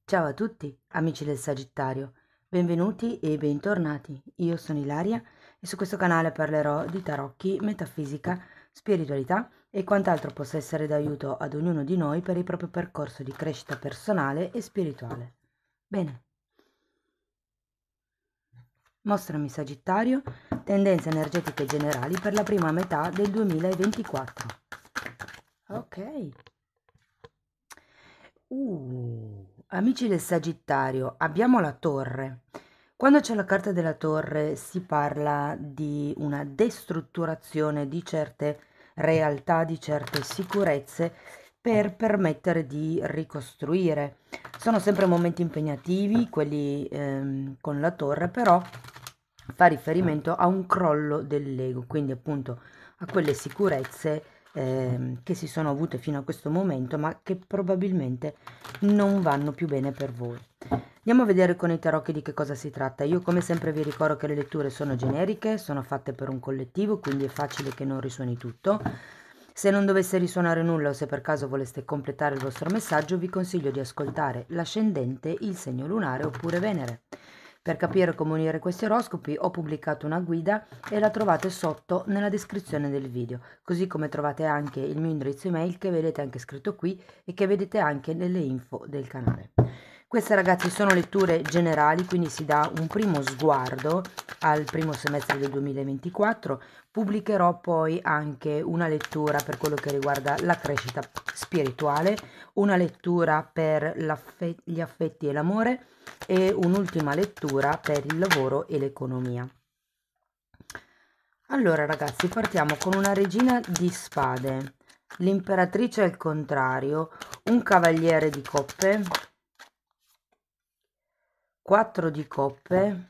Ciao a tutti, amici del Sagittario, benvenuti e bentornati. Io sono Ilaria e su questo canale parlerò di tarocchi, metafisica, spiritualità e quant'altro possa essere d'aiuto ad ognuno di noi per il proprio percorso di crescita personale e spirituale. Bene, mostrami Sagittario, tendenze energetiche generali per la prima metà del 2024. Ok. Amici del Sagittario, abbiamo la torre. Quando c'è la carta della torre si parla di una destrutturazione di certe realtà, di certe sicurezze per permettere di ricostruire. Sono sempre momenti impegnativi, quelli con la torre, però fa riferimento a un crollo dell'ego, quindi appunto a quelle sicurezze che si sono avute fino a questo momento, ma che probabilmente non vanno più bene per voi. Andiamo a vedere con i tarocchi di che cosa si tratta. Io come sempre vi ricordo che le letture sono generiche, sono fatte per un collettivo, quindi è facile che non risuoni tutto. Se non dovesse risuonare nulla o se per caso voleste completare il vostro messaggio, vi consiglio di ascoltare l'ascendente, il segno lunare oppure Venere. Per capire come unire questi oroscopi ho pubblicato una guida e la trovate sotto nella descrizione del video, così come trovate anche il mio indirizzo email che vedete anche scritto qui e che vedete anche nelle info del canale. Queste ragazzi sono letture generali, quindi si dà un primo sguardo al primo semestre del 2024. Pubblicherò poi anche una lettura per quello che riguarda la crescita spirituale, una lettura per gli affetti e l'amore e un'ultima lettura per il lavoro e l'economia. Allora ragazzi, partiamo con una regina di spade, l'imperatrice al contrario, un cavaliere di coppe, 4 di coppe,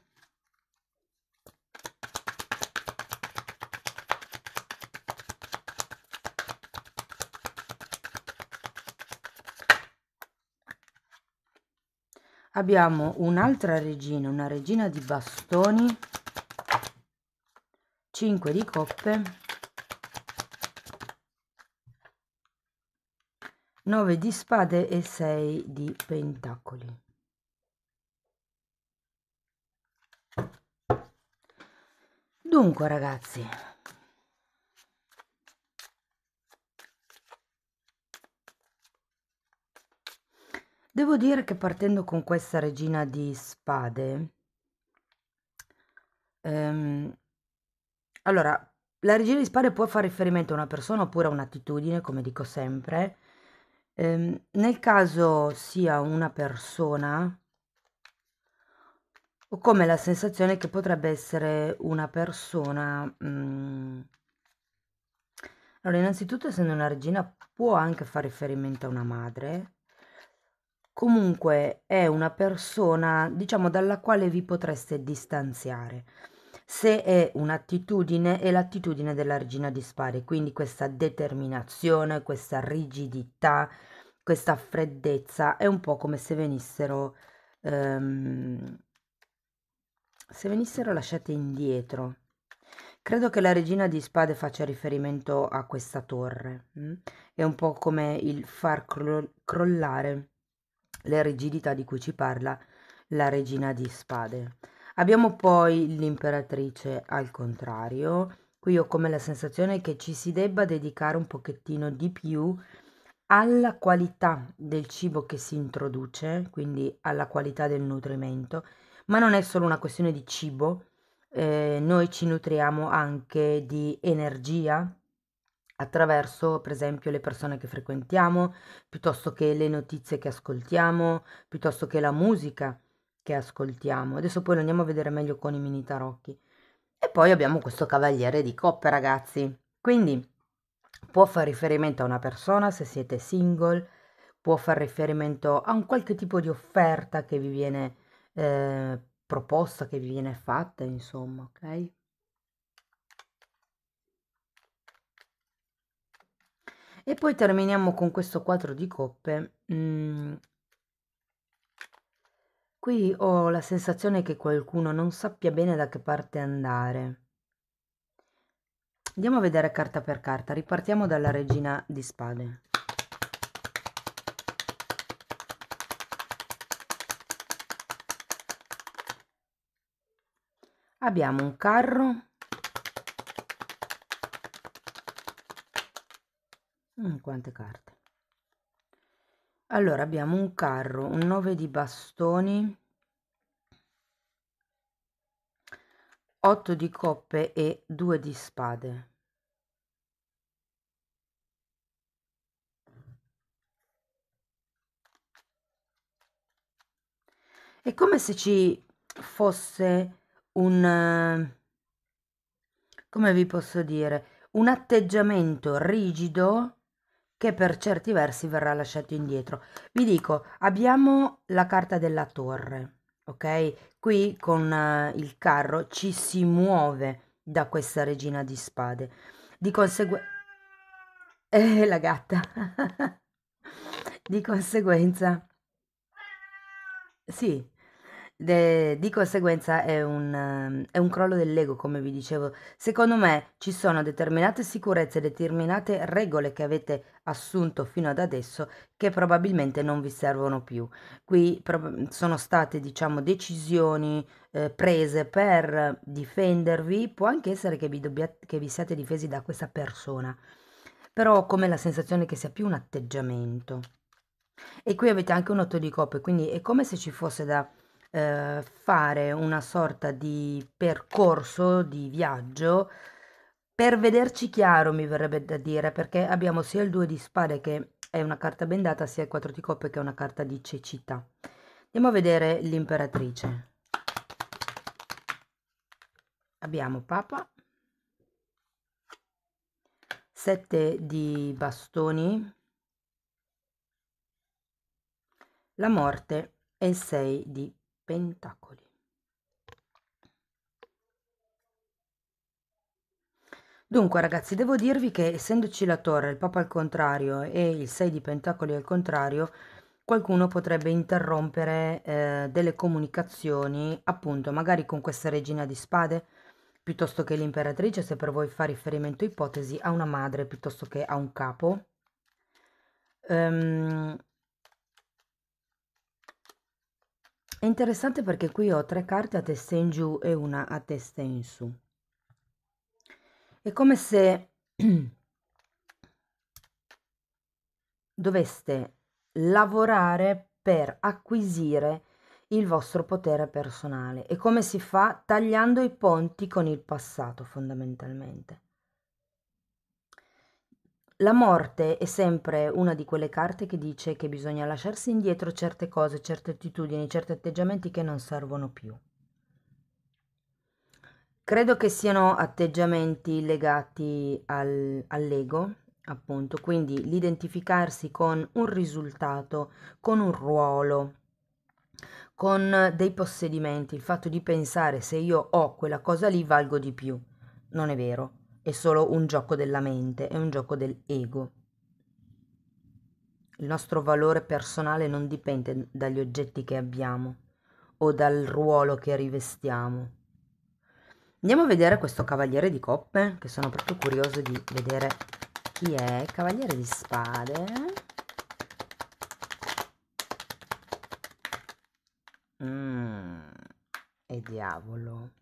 abbiamo un'altra regina, una regina di bastoni, 5 di coppe, 9 di spade e 6 di pentacoli. Dunque ragazzi, devo dire che partendo con questa regina di spade, allora, la regina di spade può fare riferimento a una persona oppure a un'attitudine, come dico sempre. Nel caso sia una persona, ho come la sensazione che potrebbe essere una persona. Allora, innanzitutto, essendo una regina, può anche fare riferimento a una madre. Comunque è una persona, diciamo, dalla quale vi potreste distanziare. Se è un'attitudine, è l'attitudine della regina di spade, quindi questa determinazione, questa rigidità, questa freddezza, è un po' come ehm, se venissero lasciate indietro. Credo che la regina di spade faccia riferimento a questa torre. È un po' come il far crollare le rigidità di cui ci parla la regina di spade. Abbiamo poi l'imperatrice al contrario. Qui ho come la sensazione che ci si debba dedicare un pochettino di più alla qualità del cibo che si introduce, quindi alla qualità del nutrimento, ma non è solo una questione di cibo, noi ci nutriamo anche di energia attraverso, per esempio, le persone che frequentiamo, piuttosto che le notizie che ascoltiamo, piuttosto che la musica che ascoltiamo. Adesso poi lo andiamo a vedere meglio con i mini tarocchi. E poi abbiamo questo cavaliere di coppe, ragazzi. Quindi può fare riferimento a una persona se siete single, può fare riferimento a un qualche tipo di offerta che vi viene proposta, che vi viene fatta, insomma, ok? E poi terminiamo con questo 4 di coppe. Qui ho la sensazione che qualcuno non sappia bene da che parte andare. Andiamo a vedere carta per carta. Ripartiamo dalla regina di spade. Abbiamo un carro. Quante carte? Allora abbiamo un carro, un 9 di bastoni, 8 di coppe e 2 di spade. È come se ci fosse un, come vi posso dire, un atteggiamento rigido che per certi versi verrà lasciato indietro. Vi dico, abbiamo la carta della torre, ok? Qui con il carro ci si muove da questa regina di spade. Di conseguenza... la gatta. Di conseguenza... Sì, di conseguenza è un crollo dell'ego, come vi dicevo. Secondo me ci sono determinate sicurezze, determinate regole che avete assunto fino ad adesso che probabilmente non vi servono più. Qui sono state, diciamo, decisioni prese per difendervi. Può anche essere che che vi siate difesi da questa persona, però ho come la sensazione che sia più un atteggiamento. E qui avete anche un 8 di coppe, quindi è come se ci fosse da fare una sorta di percorso, di viaggio, per vederci chiaro, mi verrebbe da dire, perché abbiamo sia il 2 di spade che è una carta bendata, sia il 4 di coppe che è una carta di cecità. Andiamo a vedere l'imperatrice. Abbiamo Papa, 7 di bastoni, la morte e il 6 di pentacoli. Dunque ragazzi, devo dirvi che essendoci la torre, il papa al contrario e il 6 di pentacoli al contrario, qualcuno potrebbe interrompere delle comunicazioni, appunto, magari con questa regina di spade, piuttosto che l'imperatrice, se per voi fa riferimento ipotesi a una madre piuttosto che a un capo. È interessante perché qui ho 3 carte a testa in giù e una a testa in su. È come se doveste lavorare per acquisire il vostro potere personale. E come si fa? Tagliando i ponti con il passato, fondamentalmente. La morte è sempre una di quelle carte che dice che bisogna lasciarsi indietro certe cose, certe attitudini, certi atteggiamenti che non servono più. Credo che siano atteggiamenti legati all'ego, appunto, quindi l'identificarsi con un risultato, con un ruolo, con dei possedimenti, il fatto di pensare se io ho quella cosa lì valgo di più. Non è vero, è solo un gioco della mente, è un gioco dell'ego. Il nostro valore personale non dipende dagli oggetti che abbiamo o dal ruolo che rivestiamo. Andiamo a vedere questo cavaliere di coppe, che sono proprio curioso di vedere chi è. Cavaliere di spade. E diavolo.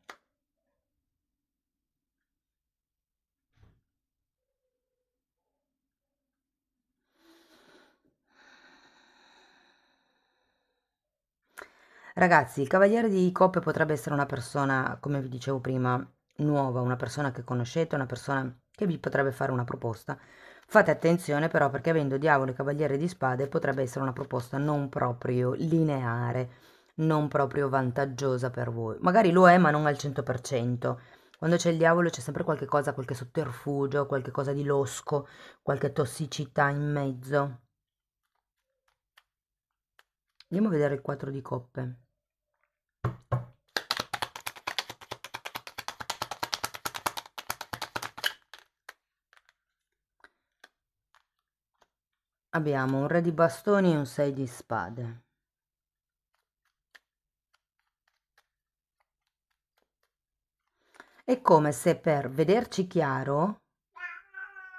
Ragazzi, il cavaliere di coppe potrebbe essere una persona, come vi dicevo prima, nuova, una persona che conoscete, una persona che vi potrebbe fare una proposta. Fate attenzione però perché avendo diavolo e cavaliere di spade potrebbe essere una proposta non proprio lineare, non proprio vantaggiosa per voi. Magari lo è, ma non al 100%. Quando c'è il diavolo c'è sempre qualche cosa, qualche sotterfugio, qualche cosa di losco, qualche tossicità in mezzo. Andiamo a vedere il 4 di coppe. Abbiamo un re di bastoni e un 6 di spade. È come se per vederci chiaro,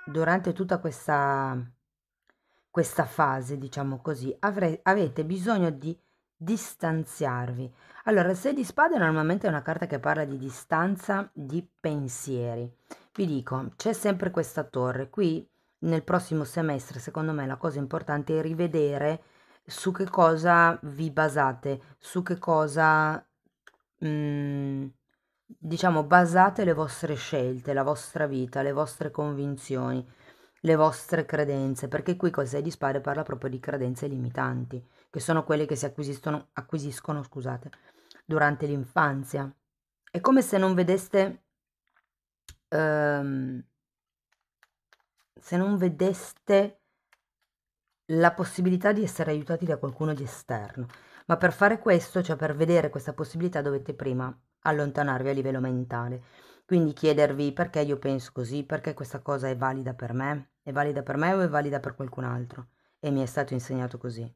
durante tutta questa fase, diciamo così, avete bisogno di distanziarvi. Allora, il 6 di spade normalmente è una carta che parla di distanza di pensieri. Vi dico, c'è sempre questa torre. Qui nel prossimo semestre, secondo me, la cosa importante è rivedere su che cosa vi basate, su che cosa, diciamo, basate le vostre scelte, la vostra vita, le vostre convinzioni, le vostre credenze, perché qui col 6 di spade parla proprio di credenze limitanti, che sono quelle che si acquisiscono, scusate, durante l'infanzia. È come se non vedeste, ehm, se non vedeste la possibilità di essere aiutati da qualcuno di esterno. Ma per fare questo, cioè per vedere questa possibilità, dovete prima allontanarvi a livello mentale. Quindi chiedervi perché io penso così, perché questa cosa è valida per me? È valida per me o è valida per qualcun altro? E mi è stato insegnato così.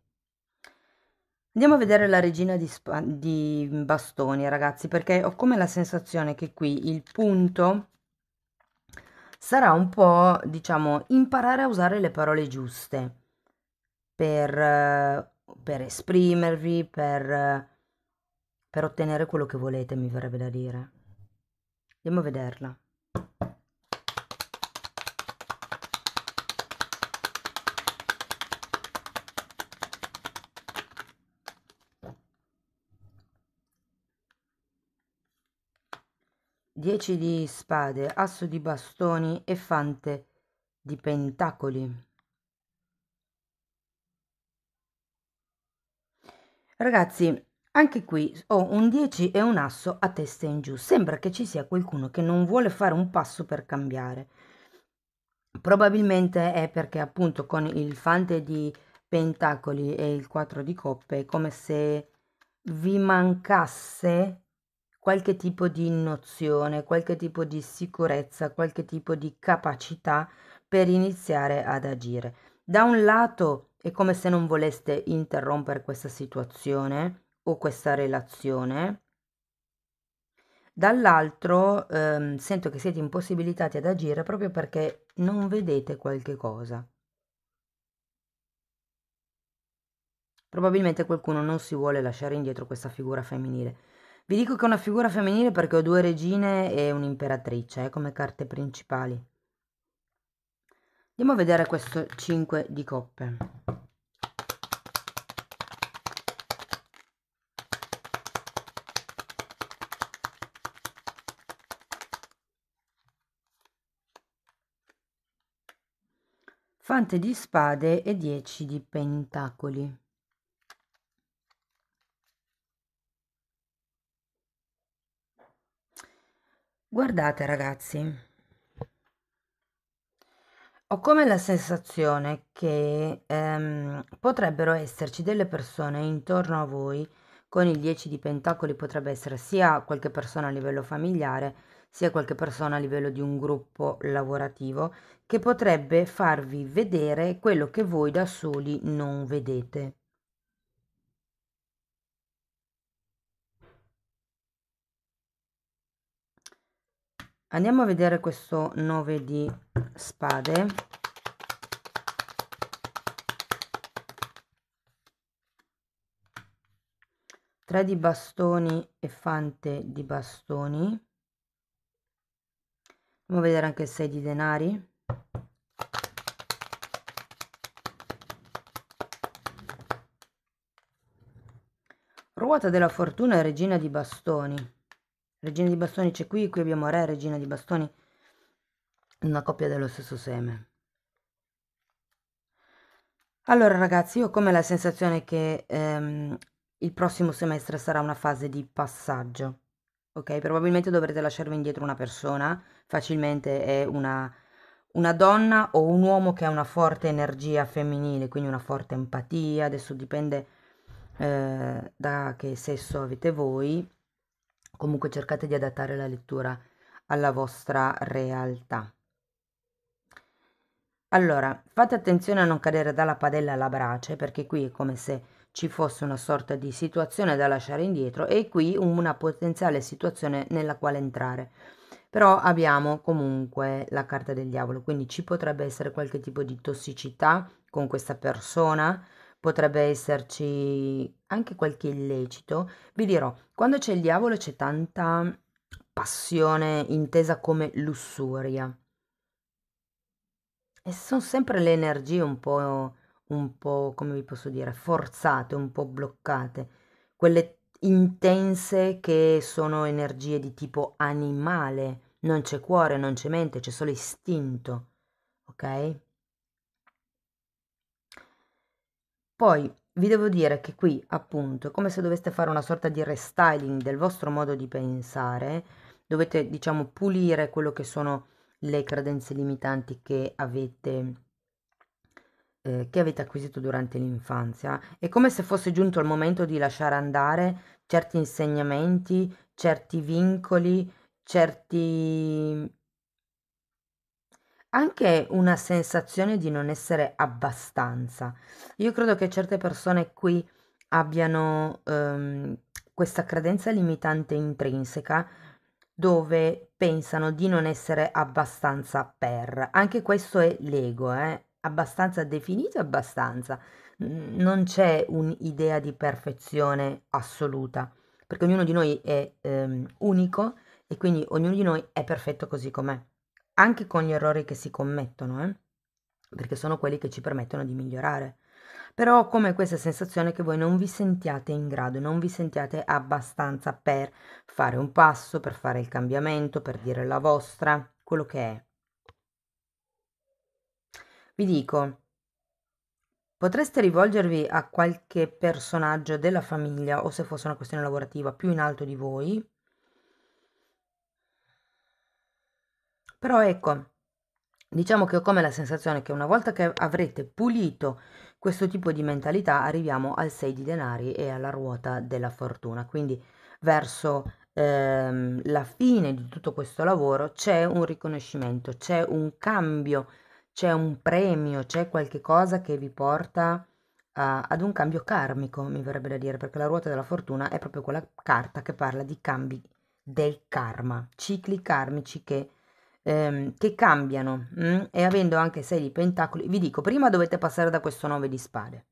Andiamo a vedere la regina di bastoni, ragazzi, perché ho come la sensazione che qui il punto sarà un po', diciamo, imparare a usare le parole giuste per esprimervi, per ottenere quello che volete, mi verrebbe da dire. Andiamo a vederla. 10 di spade, asso di bastoni e fante di pentacoli. Ragazzi, anche qui ho un 10 e un asso a testa in giù. Sembra che ci sia qualcuno che non vuole fare un passo per cambiare. Probabilmente è perché appunto con il fante di pentacoli e il 4 di coppe è come se vi mancasse qualche tipo di nozione, qualche tipo di sicurezza, qualche tipo di capacità per iniziare ad agire. Da un lato è come se non voleste interrompere questa situazione o questa relazione, dall'altro sento che siete impossibilitati ad agire proprio perché non vedete qualche cosa. Probabilmente qualcuno non si vuole lasciare indietro questa figura femminile. Vi dico che è una figura femminile perché ho 2 regine e un'imperatrice come carte principali. Andiamo a vedere questo 5 di coppe. Fante di spade e 10 di pentacoli. Guardate ragazzi, ho come la sensazione che potrebbero esserci delle persone intorno a voi, con il 10 di pentacoli potrebbe essere sia qualche persona a livello familiare, sia qualche persona a livello di un gruppo lavorativo, che potrebbe farvi vedere quello che voi da soli non vedete. Andiamo a vedere questo 9 di spade. Tre di bastoni e fante di bastoni. Andiamo a vedere anche il 6 di denari. Ruota della fortuna e regina di bastoni. Regina di bastoni c'è qui abbiamo re, regina di bastoni, una coppia dello stesso seme. Allora ragazzi, io ho come la sensazione che il prossimo semestre sarà una fase di passaggio, ok? Probabilmente dovrete lasciarvi indietro una persona, facilmente è una donna o un uomo che ha una forte energia femminile, quindi una forte empatia, adesso dipende da che sesso avete voi, comunque cercate di adattare la lettura alla vostra realtà. Allora, fate attenzione a non cadere dalla padella alla brace, perché qui è come se ci fosse una sorta di situazione da lasciare indietro e qui una potenziale situazione nella quale entrare. Però abbiamo comunque la carta del diavolo, quindi ci potrebbe essere qualche tipo di tossicità con questa persona, potrebbe esserci anche qualche illecito. Vi dirò, quando c'è il diavolo c'è tanta passione intesa come lussuria e son sempre le energie un po', come vi posso dire, forzate, un po' bloccate, quelle intense che sono energie di tipo animale, non c'è cuore, non c'è mente, c'è solo istinto, ok? Poi vi devo dire che qui appunto è come se doveste fare una sorta di restyling del vostro modo di pensare, dovete diciamo pulire quello che sono le credenze limitanti che avete acquisito durante l'infanzia. È come se fosse giunto il momento di lasciare andare certi insegnamenti, certi vincoli, certi anche una sensazione di non essere abbastanza. Io credo che certe persone qui abbiano questa credenza limitante intrinseca dove pensano di non essere abbastanza per. Anche questo è l'ego, abbastanza definito, abbastanza. Non c'è un'idea di perfezione assoluta, perché ognuno di noi è unico e quindi ognuno di noi è perfetto così com'è. Anche con gli errori che si commettono, perché sono quelli che ci permettono di migliorare. Però ho come questa sensazione che voi non vi sentiate in grado, non vi sentiate abbastanza per fare un passo, per fare il cambiamento, per dire la vostra, quello che è. Vi dico, potreste rivolgervi a qualche personaggio della famiglia o se fosse una questione lavorativa più in alto di voi, però ecco, diciamo che ho come la sensazione che una volta che avrete pulito questo tipo di mentalità, arriviamo al 6 di denari e alla ruota della fortuna. Quindi verso la fine di tutto questo lavoro c'è un riconoscimento, c'è un cambio, c'è un premio, c'è qualche cosa che vi porta ad un cambio karmico, mi verrebbe da dire, perché la ruota della fortuna è proprio quella carta che parla di cambi del karma, cicli karmici che cambiano, e avendo anche 6 di pentacoli, vi dico, prima dovete passare da questo 9 di spade,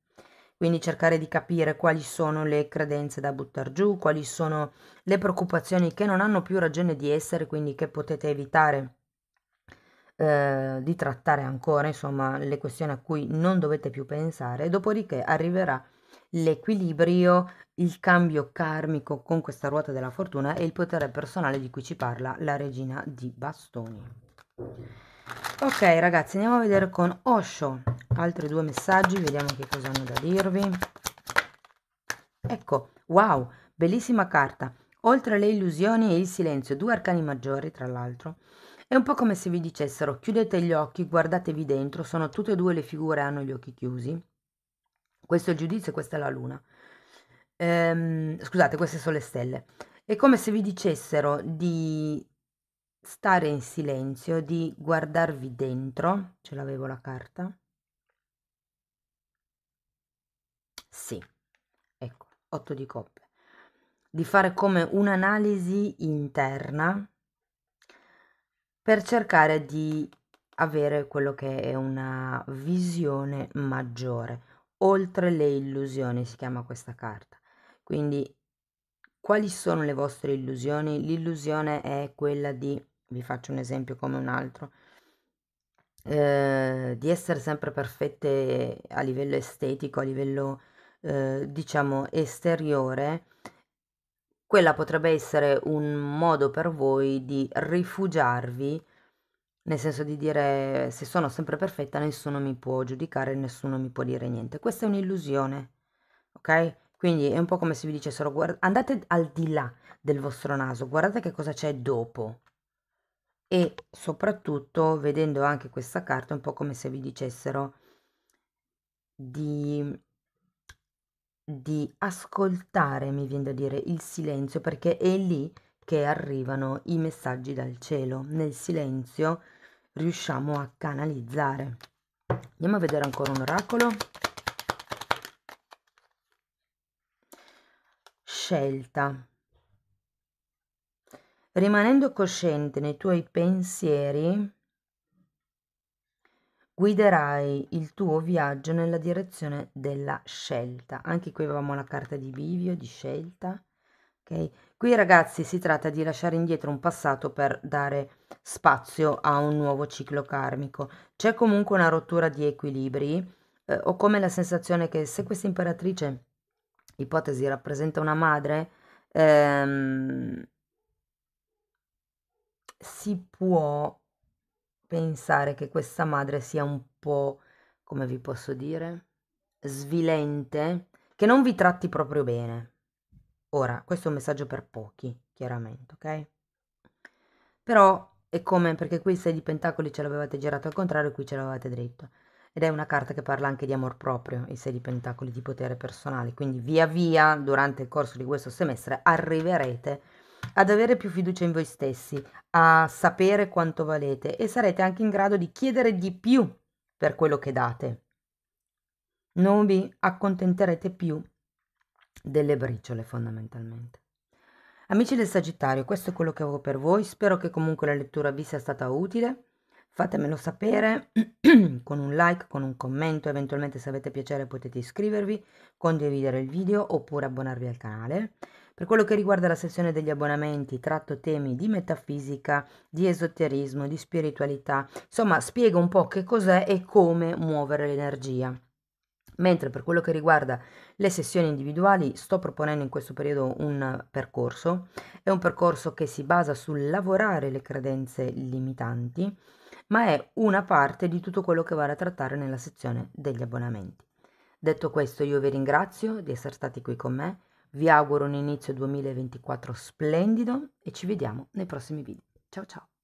quindi cercare di capire quali sono le credenze da buttar giù, quali sono le preoccupazioni che non hanno più ragione di essere, quindi che potete evitare di trattare ancora, insomma, le questioni a cui non dovete più pensare, dopodiché arriverà l'equilibrio, il cambio karmico con questa ruota della fortuna e il potere personale di cui ci parla la regina di bastoni. Ok ragazzi, andiamo a vedere con Osho altri due messaggi, vediamo che cosa hanno da dirvi. Ecco, wow, bellissima carta. Oltre le illusioni e il silenzio, due arcani maggiori, tra l'altro. È un po' come se vi dicessero: chiudete gli occhi, guardatevi dentro, sono tutte e due le figure, hanno gli occhi chiusi. Questo è il giudizio e questa è la luna. Scusate, queste sono le stelle. È come se vi dicessero di stare in silenzio, di guardarvi dentro. Ce l'avevo la carta? Sì, ecco, 8 di coppe. Di fare come un'analisi interna per cercare di avere quello che è una visione maggiore, oltre le illusioni si chiama questa carta. Quindi quali sono le vostre illusioni? L'illusione è quella di, vi faccio un esempio come un altro, di essere sempre perfette a livello estetico, a livello diciamo esteriore. Quella potrebbe essere un modo per voi di rifugiarvi, nel senso di dire: se sono sempre perfetta nessuno mi può giudicare, nessuno mi può dire niente. Questa è un'illusione, ok? Quindi è un po' come se vi dicessero: andate al di là del vostro naso, guardate che cosa c'è dopo. E soprattutto, vedendo anche questa carta, è un po' come se vi dicessero di ascoltare, mi viene da dire, il silenzio, perché è lì che arrivano i messaggi dal cielo. Nel silenzio riusciamo a canalizzare. Andiamo a vedere ancora un oracolo. Scelta. Rimanendo cosciente nei tuoi pensieri, guiderai il tuo viaggio nella direzione della scelta. Anche qui avevamo la carta di bivio, di scelta. Ok? Qui ragazzi si tratta di lasciare indietro un passato per dare spazio a un nuovo ciclo karmico. C'è comunque una rottura di equilibri. Ho come la sensazione che se questa imperatrice, ipotesi, rappresenta una madre, si può pensare che questa madre sia un po', come vi posso dire, svilente, che non vi tratti proprio bene. Ora, questo è un messaggio per pochi, chiaramente, ok? Però è come, perché qui il 6 di pentacoli ce l'avevate girato al contrario, qui ce l'avevate dritto. Ed è una carta che parla anche di amor proprio, il 6 di pentacoli, di potere personale. Quindi via via, durante il corso di questo semestre, arriverete ad avere più fiducia in voi stessi, a sapere quanto valete e sarete anche in grado di chiedere di più per quello che date. Non vi accontenterete più delle briciole, fondamentalmente. Amici del Sagittario, questo è quello che avevo per voi. Spero che comunque la lettura vi sia stata utile. Fatemelo sapere con un like, con un commento. Eventualmente, se avete piacere, potete iscrivervi, condividere il video oppure abbonarvi al canale. Per quello che riguarda la sessione degli abbonamenti, tratto temi di metafisica, di esoterismo, di spiritualità. Insomma, spiego un po' che cos'è e come muovere l'energia. Mentre per quello che riguarda le sessioni individuali sto proponendo in questo periodo un percorso, è un percorso che si basa sul lavorare le credenze limitanti, ma è una parte di tutto quello che vale a trattare nella sezione degli abbonamenti. Detto questo, io vi ringrazio di essere stati qui con me, vi auguro un inizio 2024 splendido e ci vediamo nei prossimi video. Ciao ciao!